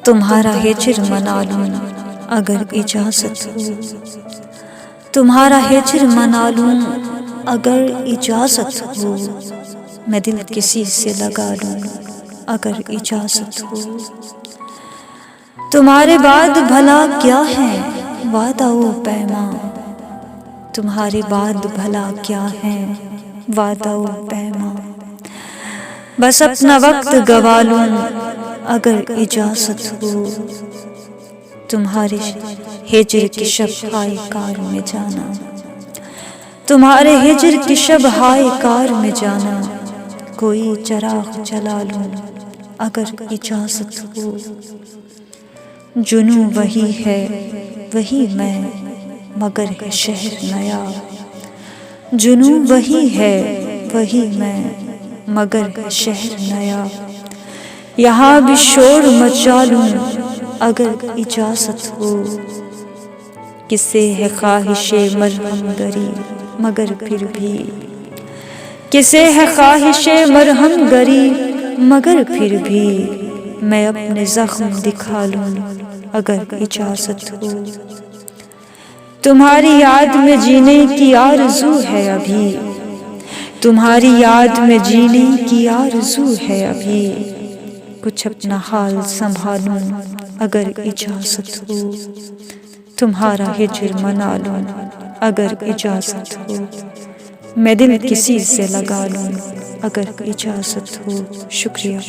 تمہارا ہجر منا لوں اگر اجازت ہو، تمہارا ہجر منا لوں اگر اجازت ہو، میں دل کسی سے لگا لوں اگر اجازت ہو۔ تمہارے بعد بھلا کیا ہے وعدہ و پیمان، تمہارے بعد بھلا کیا ہے وعدہ و پیمان، بس اپنا وقت گوا لوں اگر اجازت ہو۔ تمہارے ہجر کی شب ہائے کار میں جانا، تمہارے ہجر کی شب ہائے کار میں جانا، کوئی چراغ جلا لوں اگر اجازت ہو۔ جنوں وہی ہے وہی میں مگر ہے شہر نیا، جنوں وہی ہے وہی میں مگر ہے شہر نیا، یہاں بھی شور مچا لوں اگر اجازت ہو۔ کسے ہے خواہش مرہم گری مگر پھر بھی، کسے ہے خواہش مرہم گری مگر پھر بھی، میں اپنے زخم دکھا لوں اگر اجازت ہو۔ تمہاری یاد میں جینے کی آرزو ہے ابھی، تمہاری یاد میں جینے کی آرزو ہے ابھی، کچھ اپنا حال سنبھالوں اگر اجازت ہو۔ تمہارا ہجر منا لوں اگر اجازت ہو، میں دل کسی سے لگا لوں اگر اجازت ہو۔ شکریہ۔